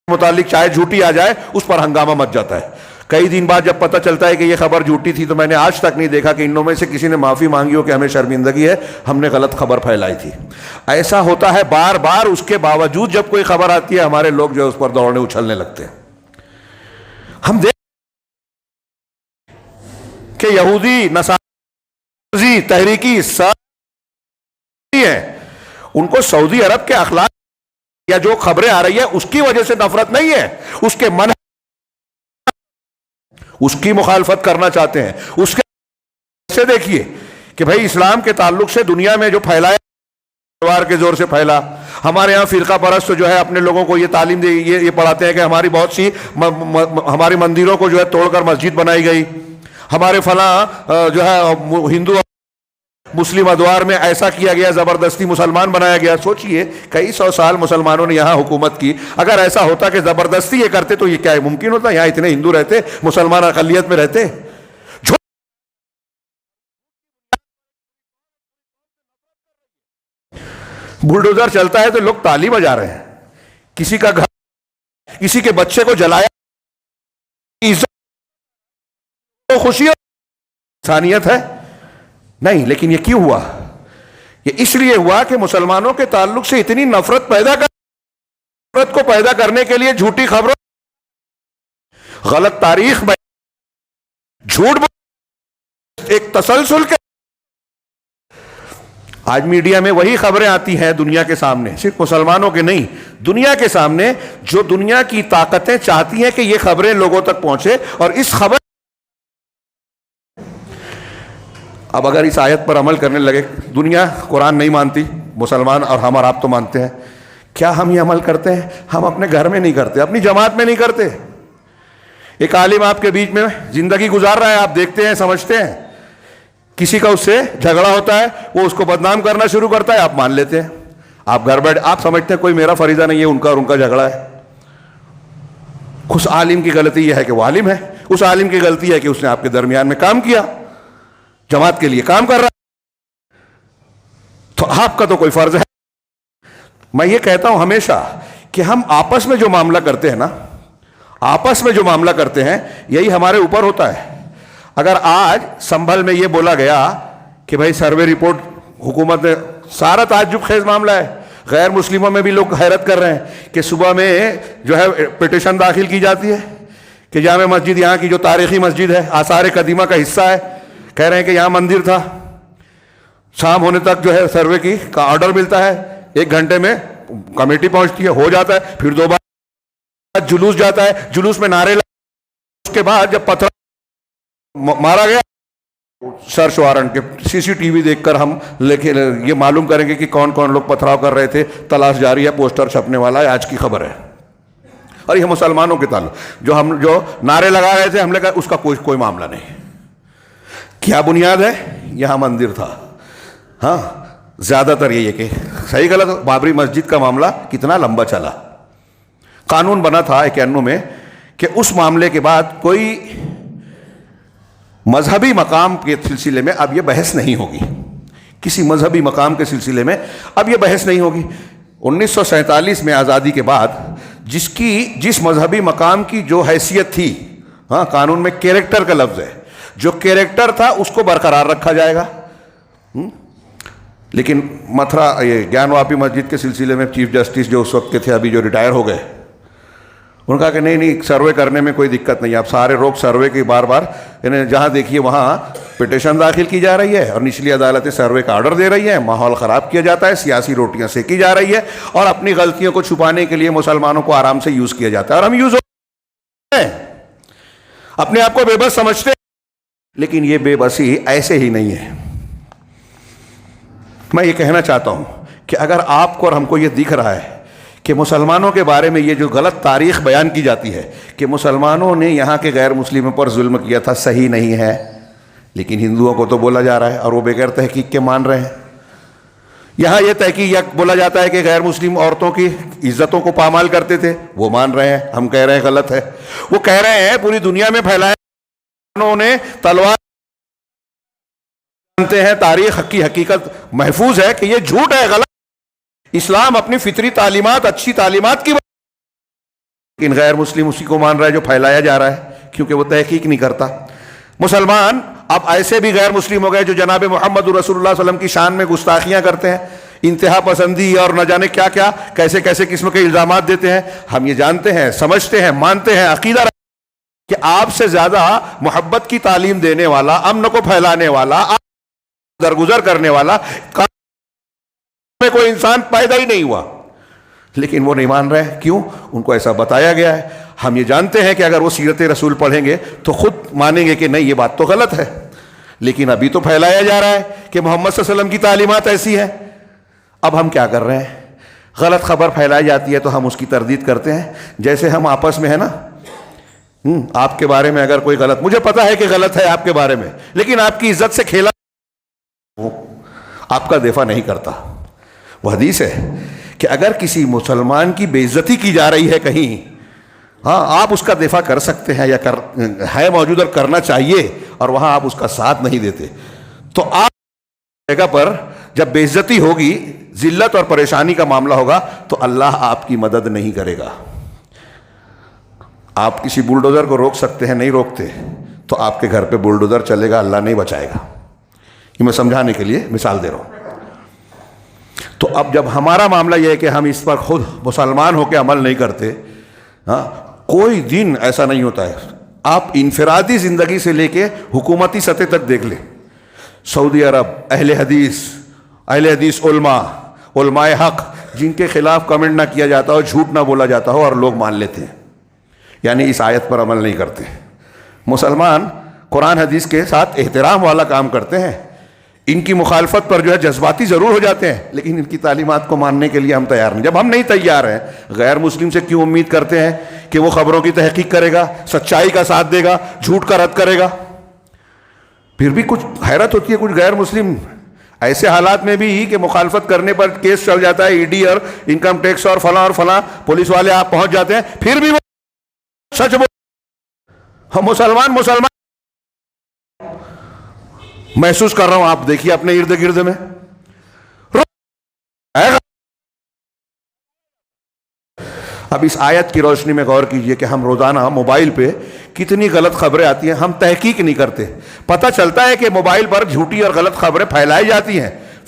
متعلق چاہے جھوٹی آ جائے اس پر ہنگامہ مچ جاتا ہے. کئی دن بعد جب پتہ چلتا ہے کہ یہ خبر جھوٹی تھی تو میں نے آج تک نہیں دیکھا کہ انہوں میں سے کسی نے معافی مانگی ہو کہ ہمیں شرمندگی ہے, ہم نے غلط خبر پھیلائی تھی. ایسا ہوتا ہے بار بار. اس کے باوجود جب کوئی خبر آتی ہے ہمارے لوگ جو ہے اس پر دوڑنے اچھلنے لگتے ہیں. ہم دیکھ کہ یہودی, نصارى, تحریکی ساری ہیں, ان کو سعودی عرب کے اخلاق یا جو خبریں آ رہی ہے اس کی وجہ سے نفرت نہیں ہے, اس کے من اس کی مخالفت کرنا چاہتے ہیں. اس کے دیکھیے کہ بھائی اسلام کے تعلق سے دنیا میں جو پھیلایا تلوار کے زور سے پھیلا. ہمارے ہاں فرقہ پرست جو ہے اپنے لوگوں کو یہ تعلیم دے, یہ پڑھاتے ہیں کہ ہماری بہت سی ہمارے مندروں کو جو ہے توڑ کر مسجد بنائی گئی, ہمارے فلاں جو ہے ہندو مسلم ادوار میں ایسا کیا گیا, زبردستی مسلمان بنایا گیا. سوچئے کئی 100 سال مسلمانوں نے یہاں حکومت کی. اگر ایسا ہوتا کہ زبردستی یہ کرتے تو یہ کیا ممکن ہوتا؟ یہاں اتنے ہندو رہتے, مسلمان اقلیت میں رہتے. بلڈوزر چلتا ہے تو لوگ تالی بجا رہے ہیں, کسی کا گھر, کسی کے بچے کو جلایا, خوشی انسانیت ہے نہیں. لیکن یہ کیوں ہوا؟ یہ اس لیے ہوا کہ مسلمانوں کے تعلق سے اتنی نفرت کو پیدا کرنے کے لیے جھوٹی خبروں, غلط تاریخ میں جھوٹ ایک تسلسل کے. آج میڈیا میں وہی خبریں آتی ہیں دنیا کے سامنے, صرف مسلمانوں کے نہیں, دنیا کے سامنے, جو دنیا کی طاقتیں چاہتی ہیں کہ یہ خبریں لوگوں تک پہنچے. اور اس خبر اب اگر اس آیت پر عمل کرنے لگے, دنیا قرآن نہیں مانتی, مسلمان اور ہم اور آپ تو مانتے ہیں, کیا ہم یہ عمل کرتے ہیں؟ ہم اپنے گھر میں نہیں کرتے, اپنی جماعت میں نہیں کرتے. ایک عالم آپ کے بیچ میں زندگی گزار رہا ہے, آپ دیکھتے ہیں, سمجھتے ہیں, کسی کا اس سے جھگڑا ہوتا ہے, وہ اس کو بدنام کرنا شروع کرتا ہے, آپ مان لیتے ہیں. آپ گھر بیٹھ آپ سمجھتے ہیں کوئی میرا فریضہ نہیں ہے, ان کا اور ان کا جھگڑا ہے. اس عالم کی غلطی یہ ہے کہ وہ عالم ہے, اس عالم کی غلطی ہے کہ اس نے آپ کے درمیان میں کام کیا, جماعت کے لیے کام کر رہا ہے, تو آپ کا تو کوئی فرض ہے. میں یہ کہتا ہوں ہمیشہ کہ ہم آپس میں جو معاملہ کرتے ہیں نا, آپس میں جو معاملہ کرتے ہیں یہی ہمارے اوپر ہوتا ہے. اگر آج سنبھل میں یہ بولا گیا کہ بھائی سروے رپورٹ حکومت نے سارا تعجب خیز معاملہ ہے. غیر مسلموں میں بھی لوگ حیرت کر رہے ہیں کہ صبح میں جو ہے پٹیشن داخل کی جاتی ہے کہ جامع مسجد یہاں کی جو تاریخی مسجد ہے آثار قدیمہ کا حصہ ہے, کہہ رہے ہیں کہ یہاں مندر تھا. شام ہونے تک جو ہے سروے کی کا آرڈر ملتا ہے, 1 گھنٹے میں کمیٹی پہنچتی ہے, ہو جاتا ہے. پھر 2 بار جلوس جاتا ہے, جلوس میں نعرے اس کے بعد جب پتھر مارا گیا سرچ وارنٹ کے سی سی ٹی وی دیکھ کر ہم لیکن یہ معلوم کریں گے کہ کون کون لوگ پتھراؤ کر رہے تھے. تلاش جاری ہے, پوسٹر چھپنے والا ہے, آج کی خبر ہے. اور یہ مسلمانوں کے تعلق جو نعرے لگا رہے تھے ہم نے کہا اس کا کوئی معاملہ نہیں. کیا بنیاد ہے؟ یہاں مندر تھا. ہاں زیادہ تر یہ کہ صحیح غلط بابری مسجد کا معاملہ کتنا لمبا چلا. قانون بنا تھا 91 میں کہ اس معاملے کے بعد کوئی مذہبی مقام کے سلسلے میں اب یہ بحث نہیں ہوگی. کسی مذہبی مقام کے سلسلے میں اب یہ بحث نہیں ہوگی. 1947 میں آزادی کے بعد جس مذہبی مقام کی جو حیثیت تھی, ہاں قانون میں کیریکٹر کا لفظ ہے, جو کیریکٹر تھا اس کو برقرار رکھا جائے گا. لیکن متھرا یہ گیان واپی مسجد کے سلسلے میں چیف جسٹس جو اس وقت کے تھے ابھی جو ریٹائر ہو گئے, انہوں نے کہا کہ نہیں سروے کرنے میں کوئی دقت نہیں, آپ سارے روک سروے کی بار یعنی جہاں دیکھیے وہاں پٹیشن داخل کی جا رہی ہے اور نچلی عدالتیں سروے کا آرڈر دے رہی ہیں, ماحول خراب کیا جاتا ہے, سیاسی روٹیاں سیکی جا رہی ہے اور اپنی غلطیوں کو چھپانے کے لیے مسلمانوں کو آرام سے یوز کیا جاتا ہے. اور ہم یوز ہوتے ہیں, اپنے آپ کو بے بس سمجھتے ہیں, لیکن یہ بے بسی ایسے ہی نہیں ہے. میں یہ کہنا چاہتا ہوں کہ اگر آپ کو اور ہم کو یہ دکھ رہا ہے کہ مسلمانوں کے بارے میں یہ جو غلط تاریخ بیان کی جاتی ہے کہ مسلمانوں نے یہاں کے غیر مسلموں پر ظلم کیا تھا, صحیح نہیں ہے, لیکن ہندوؤں کو تو بولا جا رہا ہے اور وہ بغیر تحقیق کے مان رہے ہیں. یہاں یہ تحقیق بولا جاتا ہے کہ غیر مسلم عورتوں کی عزتوں کو پامال کرتے تھے, وہ مان رہے ہیں, ہم کہہ رہے ہیں غلط ہے. وہ کہہ رہے ہیں پوری دنیا میں پھیلایا, انہوں نے تلوار جانتے ہیں, تاریخ کی حقیقت محفوظ ہے کہ یہ جھوٹ ہے, غلط. اسلام اپنی فطری تعلیمات, اچھی تعلیمات کی لیکن غیر مسلم اسی کو مان رہا ہے جو پھیلایا جا رہا ہے کیونکہ وہ تحقیق نہیں کرتا. مسلمان اب ایسے بھی غیر مسلم ہو گئے جو جناب محمد رسول اللہ صلی اللہ علیہ وسلم کی شان میں گستاخیاں کرتے ہیں, انتہا پسندی اور نہ جانے کیا کیا کیسے کیسے قسم کے الزامات دیتے ہیں. ہم یہ جانتے ہیں, سمجھتے ہیں, مانتے ہیں, عقیدہ کہ آپ سے زیادہ محبت کی تعلیم دینے والا, امن کو پھیلانے والا, درگزر کرنے والا میں کوئی انسان پیدا ہی نہیں ہوا. لیکن وہ نہیں مان رہے. کیوں؟ ان کو ایسا بتایا گیا ہے. ہم یہ جانتے ہیں کہ اگر وہ سیرت رسول پڑھیں گے تو خود مانیں گے کہ نہیں یہ بات تو غلط ہے, لیکن ابھی تو پھیلایا جا رہا ہے کہ محمد صلی اللہ علیہ وسلم کی تعلیمات ایسی ہیں. اب ہم کیا کر رہے ہیں؟ غلط خبر پھیلائی جاتی ہے تو ہم اس کی تردید کرتے ہیں. جیسے ہم آپس میں ہے نا, آپ کے بارے میں اگر کوئی غلط, مجھے پتا ہے کہ غلط ہے آپ کے بارے میں, لیکن آپ کی عزت سے کھیلا, آپ کا دفاع نہیں کرتا. وہ حدیث ہے کہ اگر کسی مسلمان کی بے عزتی کی جا رہی ہے کہیں, ہاں آپ اس کا دفاع کر سکتے ہیں یا ہے موجود اور کرنا چاہیے, اور وہاں آپ اس کا ساتھ نہیں دیتے تو آپ جگہ پر جب بے عزتی ہوگی, ذلت اور پریشانی کا معاملہ ہوگا تو اللہ آپ کی مدد نہیں کرے گا. آپ کسی بلڈوزر کو روک سکتے ہیں, نہیں روکتے تو آپ کے گھر پہ بلڈوزر چلے گا, اللہ نہیں بچائے گا. یہ میں سمجھانے کے لیے مثال دے رہا ہوں. تو اب جب ہمارا معاملہ یہ ہے کہ ہم اس پر خود مسلمان ہو کے عمل نہیں کرتے, ہاں کوئی دن ایسا نہیں ہوتا ہے. آپ انفرادی زندگی سے لے کے حکومتی سطح تک دیکھ لیں, سعودی عرب اہل حدیث علماء حق جن کے خلاف کمنٹ نہ کیا جاتا ہو, جھوٹ نہ بولا جاتا ہو, اور لوگ مان لیتے ہیں, یعنی اس آیت پر عمل نہیں کرتے. مسلمان قرآن حدیث کے ساتھ احترام والا کام کرتے ہیں, ان کی مخالفت پر جو ہے جذباتی ضرور ہو جاتے ہیں, لیکن ان کی تعلیمات کو ماننے کے لیے ہم تیار نہیں. جب ہم نہیں تیار ہیں, غیر مسلم سے کیوں امید کرتے ہیں کہ وہ خبروں کی تحقیق کرے گا, سچائی کا ساتھ دے گا, جھوٹ کا رد کرے گا؟ پھر بھی کچھ حیرت ہوتی ہے, کچھ غیر مسلم ایسے حالات میں بھی کہ مخالفت کرنے پر کیس چل جاتا ہے, ED اور انکم ٹیکس اور فلاں پولیس والے آپ پہنچ جاتے ہیں, پھر بھی وہ سچ بول. ہم مسلمان محسوس کر رہا ہوں, آپ دیکھیے اپنے ارد گرد میں. اب اس آیت کی روشنی میں غور کیجئے کہ ہم روزانہ موبائل پہ کتنی غلط خبریں آتی ہیں, ہم تحقیق نہیں کرتے. پتہ چلتا ہے کہ موبائل پر جھوٹی اور غلط خبریں پھیلائی جاتی ہیں,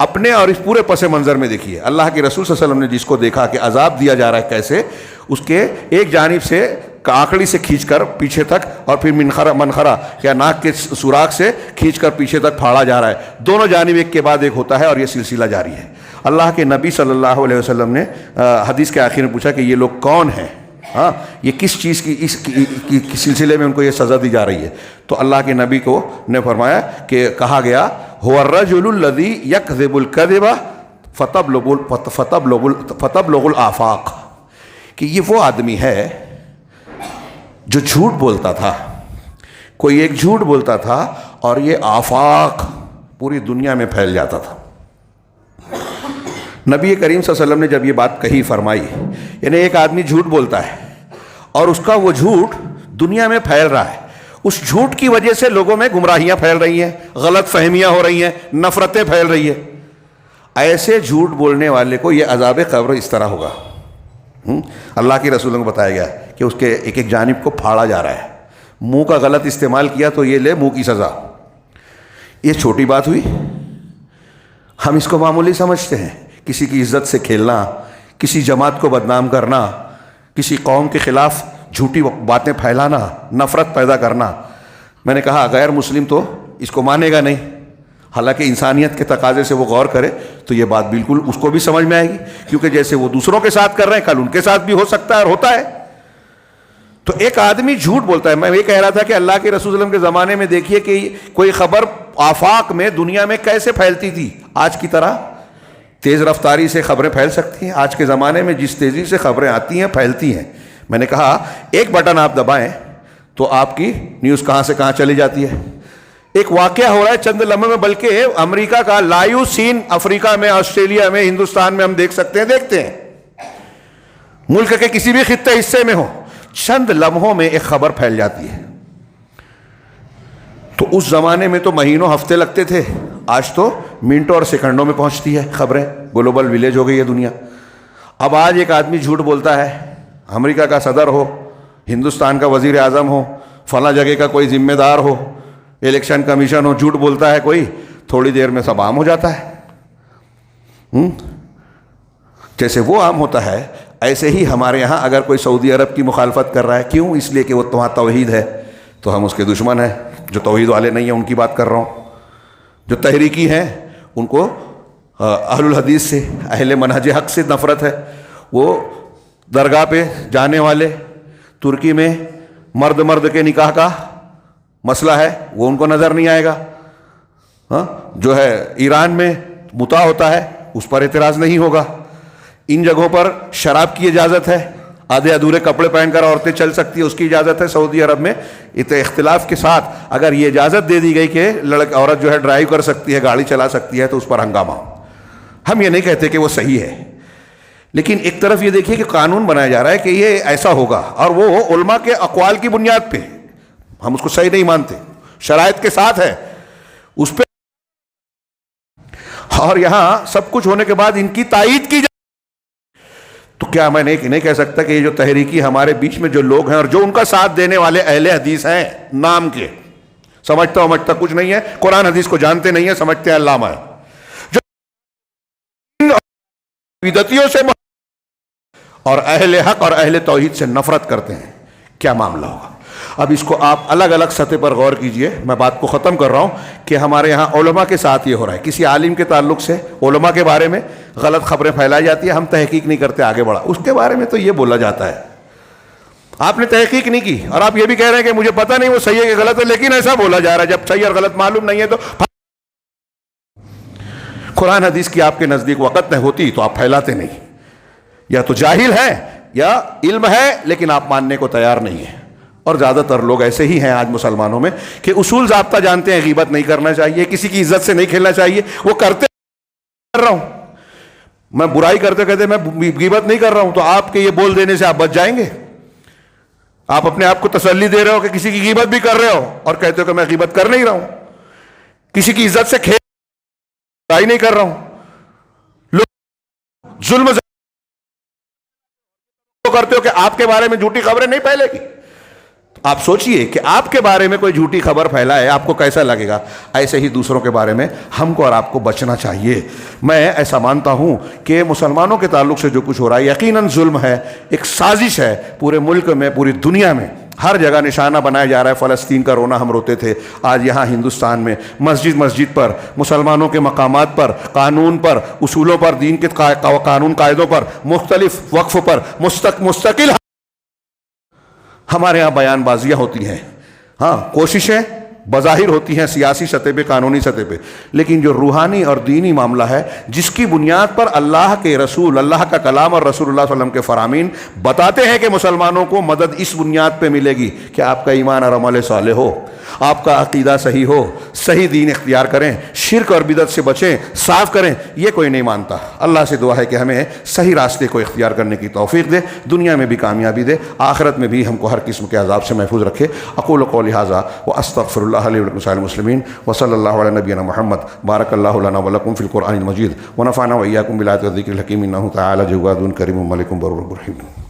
اپنے اور اس پورے پس منظر میں دیکھیے اللہ کے رسول صلی اللہ علیہ وسلم نے جس کو دیکھا کہ عذاب دیا جا رہا ہے کیسے، اس کے ایک جانب سے کاکڑی سے کھینچ کر پیچھے تک اور پھر منخرا یا ناک کے سوراخ سے کھینچ کر پیچھے تک پھاڑا جا رہا ہے، دونوں جانب ایک کے بعد ایک ہوتا ہے اور یہ سلسلہ جاری ہے۔ اللہ کے نبی صلی اللہ علیہ وسلم نے حدیث کے آخر میں پوچھا کہ یہ لوگ کون ہیں، ہاں یہ کس چیز کی اس کی سلسلے میں ان کو یہ سزا دی جا رہی ہے؟ تو اللہ کے نبی کو نے فرمایا کہ کہا گیا هو الرجل الذي يكذب الكذب فتبلغ الآفاق، کہ یہ وہ آدمی ہے جو جھوٹ بولتا تھا، کوئی ایک جھوٹ بولتا تھا اور یہ آفاق پوری دنیا میں پھیل جاتا تھا۔ نبی کریم صلی اللہ علیہ وسلم نے جب یہ بات کہی فرمائی، یعنی ایک آدمی جھوٹ بولتا ہے اور اس کا وہ جھوٹ دنیا میں پھیل رہا ہے، اس جھوٹ کی وجہ سے لوگوں میں گمراہیاں پھیل رہی ہیں، غلط فہمیاں ہو رہی ہیں، نفرتیں پھیل رہی ہیں، ایسے جھوٹ بولنے والے کو یہ عذاب قبر اس طرح ہوگا۔ اللہ کے رسولوں کو بتایا گیا کہ اس کے ایک ایک جانب کو پھاڑا جا رہا ہے، منہ کا غلط استعمال کیا تو یہ لے منہ کی سزا۔ یہ چھوٹی بات ہوئی، ہم اس کو معمولی سمجھتے ہیں، کسی کی عزت سے کھیلنا، کسی جماعت کو بدنام کرنا، کسی قوم کے خلاف جھوٹی باتیں پھیلانا، نفرت پیدا کرنا۔ میں نے کہا غیر مسلم تو اس کو مانے گا نہیں، حالانکہ انسانیت کے تقاضے سے وہ غور کرے تو یہ بات بالکل اس کو بھی سمجھ میں آئے گی، کیونکہ جیسے وہ دوسروں کے ساتھ کر رہے ہیں کل ان کے ساتھ بھی ہو سکتا ہے اور ہوتا ہے۔ تو ایک آدمی جھوٹ بولتا ہے، میں یہ کہہ رہا تھا کہ اللہ کے رسول صلی اللہ علیہ وسلم کے زمانے میں دیکھیے کہ کوئی خبر آفاق میں دنیا میں کیسے پھیلتی تھی، آج کی طرح تیز رفتاری سے خبریں پھیل سکتی ہیں؟ آج کے زمانے میں جس تیزی سے خبریں آتی ہیں پھیلتی ہیں، میں نے کہا ایک بٹن آپ دبائیں تو آپ کی نیوز کہاں سے کہاں چلی جاتی ہے۔ ایک واقعہ ہو رہا ہے چند لمحے میں، بلکہ امریکہ کا لائیو سین افریقہ میں، آسٹریلیا میں، ہندوستان میں ہم دیکھ سکتے ہیں، دیکھتے ہیں، ملک کے کسی بھی خطے حصے میں ہو، چند لمحوں میں ایک خبر پھیل جاتی ہے۔ تو اس زمانے میں تو مہینوں ہفتے لگتے تھے، آج تو منٹوں اور سیکنڈوں میں پہنچتی ہے خبریں، گلوبل ولیج ہو گئی ہے دنیا۔ اب آج ایک آدمی جھوٹ بولتا ہے، امریکہ کا صدر ہو، ہندوستان کا وزیر اعظم ہو، فلاں جگہ کا کوئی ذمہ دار ہو، الیکشن کمیشن ہو، جھوٹ بولتا ہے کوئی، تھوڑی دیر میں سب عام ہو جاتا ہے۔ جیسے وہ عام ہوتا ہے ایسے ہی ہمارے یہاں اگر کوئی سعودی عرب کی مخالفت کر رہا ہے، کیوں؟ اس لیے کہ وہ وہاں توحید ہے تو ہم اس کے دشمن ہیں۔ جو توحید والے نہیں ہیں ان کی بات کر رہا ہوں، جو تحریکی ہیں ان کو اہل الحدیث سے، اہل منہج حق سے نفرت ہے۔ وہ درگاہ پہ جانے والے، ترکی میں مرد مرد کے نکاح کا مسئلہ ہے وہ ان کو نظر نہیں آئے گا، جو ہے ایران میں متا ہوتا ہے اس پر اعتراض نہیں ہوگا، ان جگہوں پر شراب کی اجازت ہے، آدھے ادھورے کپڑے پہن کر عورتیں چل سکتی ہیں اس کی اجازت ہے سعودی عرب میں، اختلاف کے ساتھ اگر یہ اجازت دے دی گئی کہ عورت جو ہے ڈرائیو کر سکتی ہے، گاڑی چلا سکتی ہے، تو اس پر ہنگامہ۔ ہم یہ نہیں کہتے کہ وہ صحیح ہے، لیکن ایک طرف یہ دیکھیے کہ قانون بنایا جا رہا ہے کہ یہ ایسا ہوگا، اور وہ علماء کے اقوال کی بنیاد پہ، ہم اس کو صحیح نہیں مانتے، شرائط کے ساتھ ہے اس پہ، اور یہاں سب کچھ ہونے کے بعد ان کی تائید کی جائے تو کیا میں نہیں کہہ سکتا کہ یہ جو تحریکی ہمارے بیچ میں جو لوگ ہیں اور جو ان کا ساتھ دینے والے اہل حدیث ہیں نام کے، سمجھتا کچھ نہیں ہے، قرآن حدیث کو جانتے نہیں ہیں، سمجھتے ہیں علامہ ہے، جو بدعتیوں سے اور اہل حق اور اہل توحید سے نفرت کرتے ہیں، کیا معاملہ ہوگا؟ اب اس کو آپ الگ الگ سطح پر غور کیجئے۔ میں بات کو ختم کر رہا ہوں کہ ہمارے ہاں علماء کے ساتھ یہ ہو رہا ہے، کسی عالم کے تعلق سے علماء کے بارے میں غلط خبریں پھیلائی جاتی ہیں، ہم تحقیق نہیں کرتے آگے بڑھا، اس کے بارے میں تو یہ بولا جاتا ہے آپ نے تحقیق نہیں کی، اور آپ یہ بھی کہہ رہے ہیں کہ مجھے پتہ نہیں وہ صحیح ہے کہ غلط ہے، لیکن ایسا بولا جا رہا ہے، جب صحیح اور غلط معلوم نہیں ہے تو قرآن حدیث کی آپ کے نزدیک وقت نہیں ہوتی تو آپ پھیلاتے نہیں، یا تو جاہل ہے یا علم ہے لیکن آپ ماننے کو تیار نہیں ہیں۔ اور زیادہ تر لوگ ایسے ہی ہیں آج مسلمانوں میں کہ اصول ضابطہ جانتے ہیں، غیبت نہیں کرنا چاہیے، کسی کی عزت سے نہیں کھیلنا چاہیے، وہ کرتے کر رہا ہوں، میں برائی کرتے کہتے میں غیبت نہیں کر رہا ہوں، تو آپ کے یہ بول دینے سے آپ بچ جائیں گے؟ آپ اپنے آپ کو تسلی دے رہے ہو کہ کسی کی غیبت بھی کر رہے ہو اور کہتے ہو کہ میں غیبت کر نہیں رہا ہوں، کسی کی عزت سے کھیل برائی نہیں کر رہا ہوں، لوگ ظلم کرتے ہو کہ آپ کے بارے میں جھوٹی خبریں نہیں پھیلے گی، آپ سوچئے کہ آپ کے بارے میں کوئی جھوٹی خبر پھیلائے آپ کو کیسا لگے گا. ایسے ہی دوسروں کے بارے میں ہم کو اور آپ کو بچنا چاہیے. میں ایسا مانتا ہوں کہ مسلمانوں کے تعلق سے جو کچھ ہو رہا ہے یقیناً ظلم ہے، ایک سازش ہے. پورے ملک میں، پوری دنیا میں ہر جگہ نشانہ بنایا جا رہا ہے. فلسطین کا رونا ہم روتے تھے، آج یہاں ہندوستان میں مسجد مسجد پر، مسلمانوں کے مقامات پر، قانون پر، اصولوں پر، دین کے قانون قاعدوں پر، مختلف وقف پر مستقل ہمارے ہاں بیان بازیاں ہوتی ہیں. ہاں، کوششیں بظاہر ہوتی ہیں سیاسی سطح پہ، قانونی سطح پہ، لیکن جو روحانی اور دینی معاملہ ہے جس کی بنیاد پر اللہ کے رسول، اللہ کا کلام اور رسول اللہ صلی اللہ علیہ وسلم کے فرامین بتاتے ہیں کہ مسلمانوں کو مدد اس بنیاد پہ ملے گی کہ آپ کا ایمان اور عمل صالح ہو، آپ کا عقیدہ صحیح ہو، صحیح دین اختیار کریں، شرک اور بدعت سے بچیں، صاف کریں. یہ کوئی نہیں مانتا. اللہ سے دعا ہے کہ ہمیں صحیح راستے کو اختیار کرنے کی توفیق دے، دنیا میں بھی کامیابی دے، آخرت میں بھی ہم کو ہر قسم کے عذاب سے محفوظ رکھے. اقول قولی ھذا واستغفر اللہ لی ولکم سائر المسلمین وصلی اللہ علی نبینا محمد. بارک اللہ لنا ولکم فی القرآن المجید ونفعنا وإیاکم بالآیات والذکر الحکیم انہ تعالی جواد کریم ملک بر رحیم.